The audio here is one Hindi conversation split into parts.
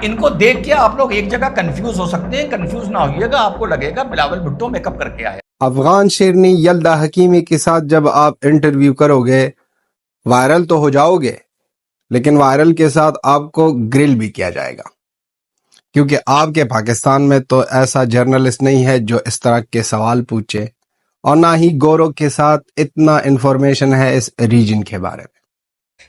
इनको देख के आप लोग एक जगह कंफ्यूज हो सकते हैं, कंफ्यूज ना होइएगा, आपको लगेगा बिलावल भुट्टो मेकअप करके आया। अफगान शेरनी यल्दा हकीमी के साथ जब आप इंटरव्यू करोगे वायरल तो हो जाओगे, लेकिन वायरल के साथ आपको ग्रिल भी किया जाएगा, क्योंकि आपके पाकिस्तान में तो ऐसा जर्नलिस्ट नहीं है जो इस तरह के सवाल पूछे, और ना ही गोरों के साथ इतना इंफॉर्मेशन है इस रीजन के बारे में।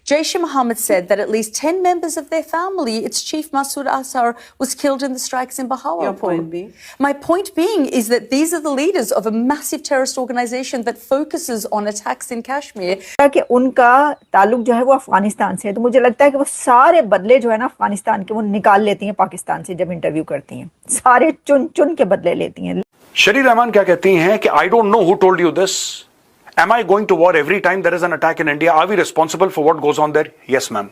Jaish-e-Mohammed said that at least 10 members of their family, its chief Masood Azhar, was killed in the strikes in Bahawalpur. Your point being? My point being is that these are the leaders of a massive terrorist organization that focuses on attacks in Kashmir. कि उनका ताल्लुक जो है वो अफगानिस्तान से है, तो मुझे लगता है कि वो सारे बदले जो है ना अफगानिस्तान के वो निकाल लेती हैं पाकिस्तान से जब इंटरव्यू करती हैं, सारे चुन चुन के बदले लेती हैं। शरी रहमान क्या कहती हैं कि I don't know who told you this, am I going to war every time there is an attack in India? Are we responsible for what goes on there? Yes, ma'am.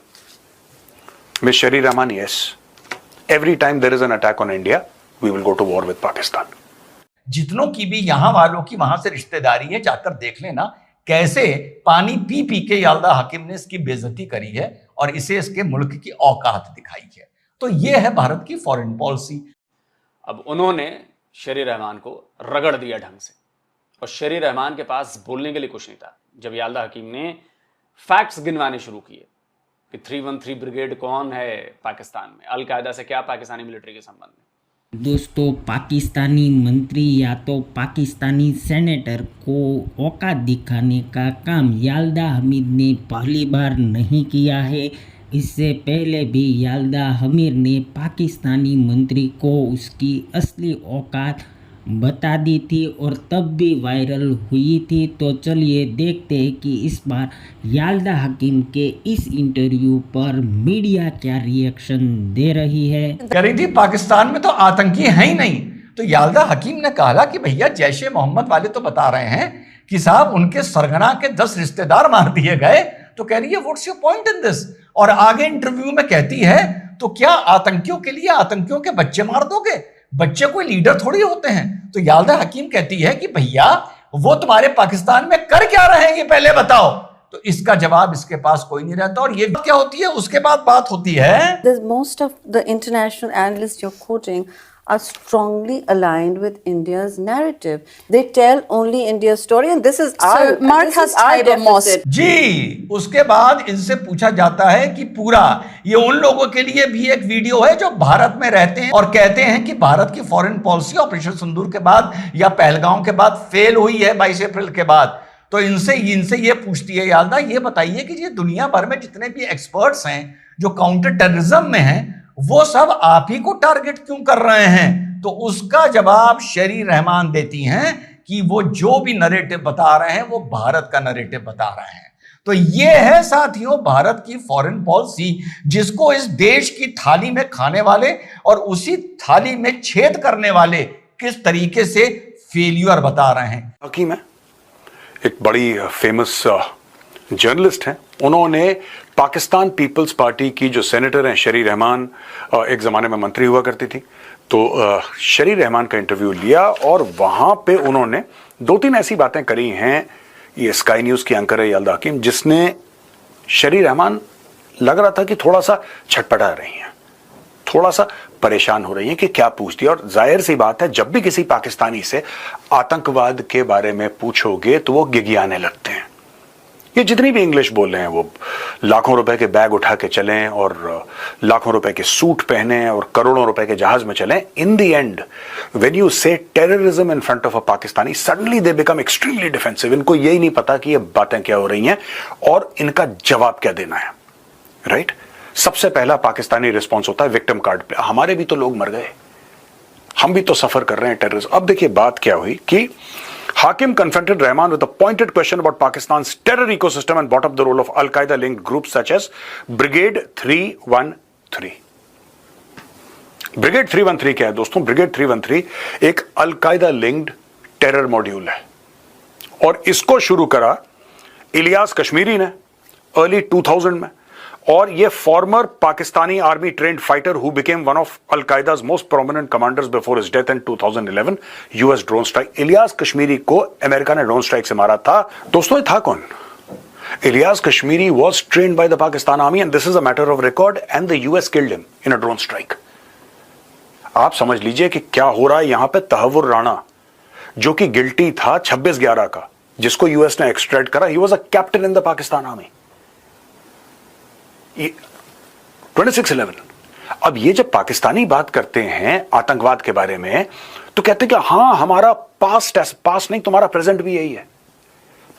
Miss Shari Rahman, yes. Every time there is an attack on India, we will go to war with Pakistan. जितनों की भी यहाँ वालों की वहां से रिश्तेदारी है, जाकर देख लेना कैसे पानी पी पी के याल्दा हकीम ने इसकी बेइज्जती करी है और इसे इसके मुल्क की औकात दिखाई है। तो ये है भारत की फॉरेन पॉलिसी। अब उन्होंने शरी रहमान को रगड़ दिया ढंग से, और शरी रहमान के पास बोलने के लिए कुछ नहीं था जब याल्दा हकीम ने फैक्ट्स गिनवाने शुरू किए कि 313 ब्रिगेड कौन है पाकिस्तान में, अलकायदा से क्या पाकिस्तानी मिलिट्री के संबंध में। दोस्तों, पाकिस्तानी मंत्री या तो पाकिस्तानी सेनेटर को औकात दिखाने का काम याल्दा हमीद ने पहली बार नहीं किया है। इससे पहले भी याल्दा हमीद ने पाकिस्तानी मंत्री को उसकी असली औकात बता दी थी और तब भी वायरल हुई थी। तो चलिए देखते हैं कि इस बार याल्दा हकीम के इस इंटरव्यू पर मीडिया क्या रिएक्शन दे रही है। कह रही थी पाकिस्तान में तो आतंकी है ही नहीं, तो याल्दा हकीम ने कहा कि भैया जैश ए मोहम्मद वाले तो बता रहे हैं कि साहब उनके सरगना के 10 रिश्तेदार मार दिए गए, तो कह रही है what's your point in this. और आगे इंटरव्यू में कहती है तो क्या आतंकियों के लिए आतंकियों के बच्चे मार दोगे? बच्चे कोई लीडर थोड़ी होते हैं। तो याल्दा हकीम कहती है कि भैया वो तुम्हारे पाकिस्तान में कर क्या रहे हैं ये पहले बताओ। तो इसका जवाब इसके पास कोई नहीं रहता। और ये क्या होती है, उसके बाद बात होती है Most of the international analysts you're quoting are strongly aligned with India's narrative. They tell only India's story, and this is our Markaz Taiba Mosque. जी, उसके बाद इनसे पूछा जाता है कि पूरा ये उन लोगों के लिए भी एक वीडियो है जो भारत में रहते हैं और कहते हैं कि भारत की फॉरेन पॉलिसी ऑपरेशन सिंदूर के बाद या पहलगांव के बाद फेल हुई है 22 अप्रैल के बाद। तो इनसे ये पूछती है याल्दा, ये बताइए कि ये दुनिया भर में जितने भी एक्सपर्ट्स हैं जो काउंटर टेररिज्म में हैं, वो सब आप ही को टारगेट क्यों कर रहे हैं? तो उसका जवाब शरी रहमान देती हैं कि वो जो भी नरेटिव बता रहे हैं वो भारत का नरेटिव बता रहे हैं। तो ये है साथियों भारत की फॉरेन पॉलिसी, जिसको इस देश की थाली में खाने वाले और उसी थाली में छेद करने वाले किस तरीके से फेल्यूर बता रहे हैं। हकीम है, एक बड़ी फेमस जर्नलिस्ट हैं, उन्होंने पाकिस्तान पीपल्स पार्टी की जो सेनेटर हैं शरी रहमान, एक ज़माने में मंत्री हुआ करती थी, तो शरी रहमान का इंटरव्यू लिया और वहाँ पे उन्होंने 2-3 ऐसी बातें करी हैं। ये स्काई न्यूज़ की एंकर है याल्दा हकीम, जिसने शरी रहमान लग रहा था कि थोड़ा सा छटपटा रही हैं, थोड़ा सा परेशान हो रही हैं कि क्या पूछती है। और जाहिर सी बात है, जब भी किसी पाकिस्तानी से आतंकवाद के बारे में पूछोगे तो वो गिगियाने लगते हैं। ये जितनी भी इंग्लिश बोल रहे हैं वो लाखों रुपए के बैग उठा के चलें और लाखों रुपए के सूट पहने और करोड़ों रुपए के जहाज में चलें, in the end when you say terrorism in front of a Pakistani, suddenly they become extremely defensive. इनको यही नहीं पता कि ये बातें क्या हो रही हैं और इनका जवाब क्या देना है, राइट? सबसे पहला पाकिस्तानी रिस्पॉन्स होता है विक्टिम कार्ड पे, हमारे भी तो लोग मर गए, हम भी तो सफर कर रहे हैं टेररिज्म। अब देखिए बात क्या हुई कि Hakim confronted Rahman with a pointed question about Pakistan's terror ecosystem and brought up the role of Al-Qaeda linked groups such as Brigade 313. Brigade 313 क्या है दोस्तों? Brigade 313 एक Al-Qaeda linked टेरर मॉड्यूल है और इसको शुरू करा इलियास कश्मीरी ने अर्ली 2000 में, और ये former Pakistani army trained fighter who became one of al-Qaeda's most prominent commanders before his death in 2011 US drone strike. Ilyas Kashmiri को अमेरिका ने ड्रोन स्ट्राइक से मारा था। दोस्तों ये था कौन? Ilyas Kashmiri was trained by the Pakistan Army and this is a matter of record and the US killed him in a drone strike. आप समझ लीजिए कि क्या हो रहा है यहां पे। तहव्वुर राणा जो कि गिल्टी था 26/11 का, जिसको यूएस ने एक्सट्रैक्ट करा, he was a captain in the Pakistan army. 26/11। अब ये जब पाकिस्तानी बात करते हैं आतंकवाद के बारे में, तो कहते हैं कि हां हमारा पास्ट नहीं, तुम्हारा प्रेजेंट भी यही है।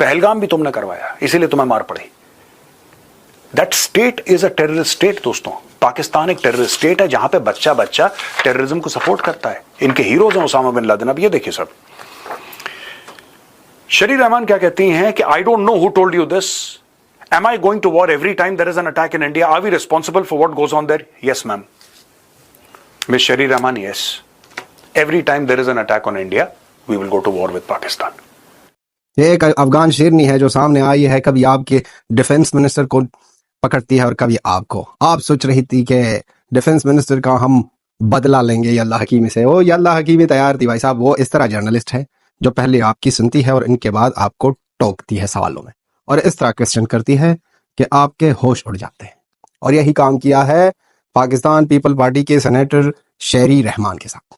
पहलगाम भी तुमने करवाया, इसीलिए तुम्हें मार पड़ी। That state is a terrorist state दोस्तों। पाकिस्तान एक टेररिस्ट स्टेट है जहां पे बच्चा टेररिज्म को सपोर्ट करता है। इनके हीरोज हैं उसामा बिन लादेन। अब ये देखिए सब, शरी रहमान क्या कहती हैं कि I don't know who told you this, am I going to war every time there is an attack in India? Are we responsible for what goes on there? Yes ma'am. Miss Shari Rahman, yes. Every time there is an attack on India, we will go to war with Pakistan. ये एक अफगान शेरनी है जो सामने आई है, कभी आपके डिफेंस मिनिस्टर को पकड़ती है और कभी आपको। आप सोच रही थी कि डिफेंस मिनिस्टर का हम बदला लेंगे यल्ला हकीमी से। वो यल्ला हकीमी तैयार थी भाई साहब। वो इस तरह जर्नलिस्ट है जो पहले आपकी सुनती है और इनके बाद आपको टोकती है सवालों में, और इस तरह क्वेश्चन करती है कि आपके होश उड़ जाते हैं। और यही काम किया है पाकिस्तान पीपल पार्टी के सेनेटर शेरी रहमान के साथ।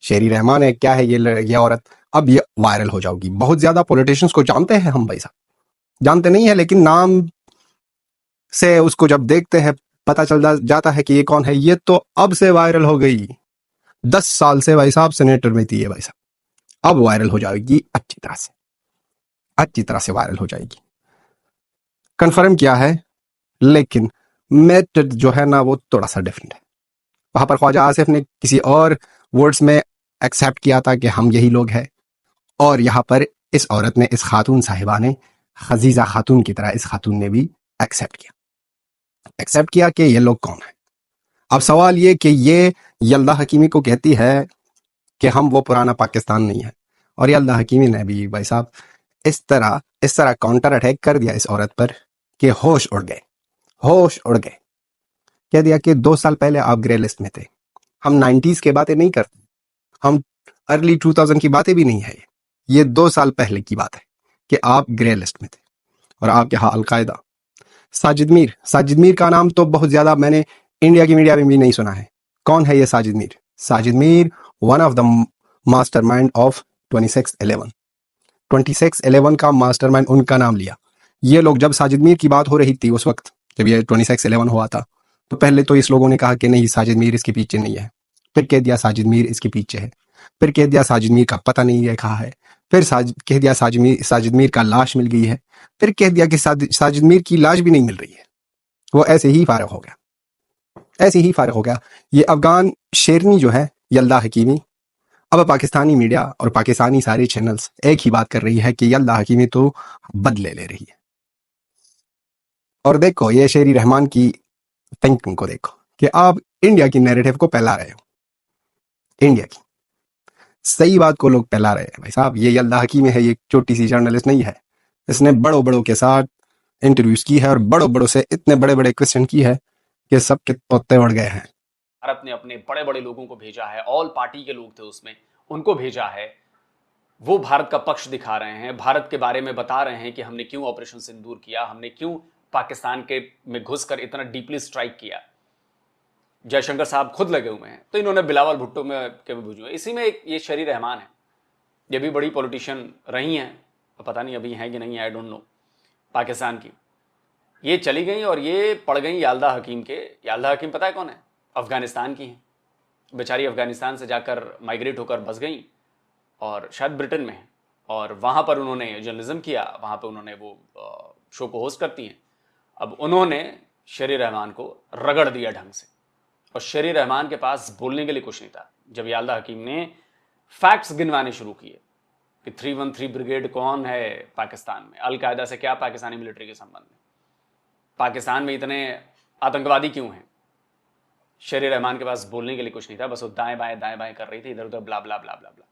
शेरी रहमान है, क्या है ये औरत, अब ये वायरल हो जाएगी। बहुत ज्यादा पॉलिटिशियंस को जानते हैं हम भाई साहब, जानते नहीं है, लेकिन नाम से उसको जब देखते हैं पता चल जाता है कि ये कौन है। ये तो अब से वायरल हो गई, 10 साल से भाई साहब सेनेटर में थी ये भाई साहब। अब वायरल हो जाएगी, अच्छी तरह से वायरल हो जाएगी। कंफर्म किया है, लेकिन मेथड जो है ना वो थोड़ा सा डिफरेंट है। वहां पर ख्वाजा आसिफ ने किसी और वर्ड्स में एक्सेप्ट किया था कि हम यही लोग हैं, और यहाँ पर इस औरत ने, इस खातून साहिबा ने, खजीजा खातून की तरह इस खातून ने भी एक्सेप्ट किया कि ये लोग कौन है। अब सवाल ये कि ये यल्दा हकीमी को कहती है कि हम वो पुराना पाकिस्तान नहीं है, और यल्दा हकीमी ने भी भाई साहब इस तरह काउंटर अटैक कर दिया इस औरत पर कि होश उड़ गए। कह दिया कि 2 साल पहले आप ग्रे लिस्ट में थे। हम 90s की बातें नहीं करते, हम अर्ली 2000 की बातें भी नहीं है। ये 2 साल पहले की बात है कि आप ग्रे लिस्ट में थे, और आपके यहाँ अलकायदा, साजिद मीर का नाम तो बहुत ज्यादा मैंने इंडिया की मीडिया में भी नहीं सुना है। कौन है ये Sajid Mir? One of the mastermind of 26/11 का मास्टरमाइंड, उनका नाम लिया। ये लोग, जब साजिद मीर की बात हो रही थी उस वक्त जब ये 26/11 हुआ था, तो पहले तो इस लोगों ने कहा कि नहीं साजिद मीर इसके पीछे नहीं है, फिर कह दिया साजिद मीर इसके पीछे है, फिर कह दिया साजिद मीर का पता नहीं है कहाँ है, फिर कह दिया साजिद मीर का लाश मिल गई है, फिर कह दिया कि साजिद मीर की लाश भी नहीं मिल रही है। वो ऐसे ही फारिग हो गया। ये अफगान शेरनी जो है यल्दा हकीमी, अब पाकिस्तानी मीडिया और पाकिस्तानी सारे चैनल्स एक ही बात कर रही है कि यल्दा हकीमी तो बदले ले रही है। और देखो ये शेरी रहमान की थिंकिंग को देखो कि आप इंडिया की नैरेटिव को फैला रहे हो, इंडिया की सही बात को लोग फैला रहे हैं भाई साहब। ये यल्दा हकीमी है, ये छोटी सी जर्नलिस्ट नहीं है। इसने बड़ों के साथ इंटरव्यूज की है और बड़ों से इतने बड़े क्वेश्चन की है कि सबके तोते उड़ गए हैं। भारत ने अपने बड़े लोगों को भेजा है, ऑल पार्टी के लोग थे उसमें, उनको भेजा है। वो भारत का पक्ष दिखा रहे हैं, भारत के बारे में बता रहे हैं कि हमने क्यों ऑपरेशन सिंदूर किया, हमने क्यों पाकिस्तान के में घुसकर इतना डीपली स्ट्राइक किया। जयशंकर साहब खुद लगे हुए हैं, तो इन्होंने बिलावल भुट्टो में के भी भेजे। इसी में ये शरी रहमान है, ये भी बड़ी पॉलिटिशियन रही हैं, पता नहीं अभी हैं कि नहीं, आई डोंट नो, पाकिस्तान की। ये चली गई और ये पड़ गई याल्दा हकीम के। याल्दा हकीम पता है कौन है? अफगानिस्तान की हैं। बेचारी अफगानिस्तान से जाकर माइग्रेट होकर बस गई और शायद ब्रिटेन में है, और वहाँ पर उन्होंने जर्नलिज्म किया, वहाँ पर उन्होंने वो शो को होस्ट करती हैं। अब उन्होंने शरी रहमान को रगड़ दिया ढंग से, और शरी रहमान के पास बोलने के लिए कुछ नहीं था। जब याल्दा हकीम ने फैक्ट्स गिनवाने शुरू किए कि 313 ब्रिगेड कौन है पाकिस्तान में, अलकायदा से क्या पाकिस्तानी मिलिट्री के संबंध में, पाकिस्तान में इतने आतंकवादी क्यों हैं, शरी रहमान के पास बोलने के लिए कुछ नहीं था। बस वो दाएं बाएं कर रही थी, इधर उधर ब्ला ब्ला ब्ला ब्ला ब्ला।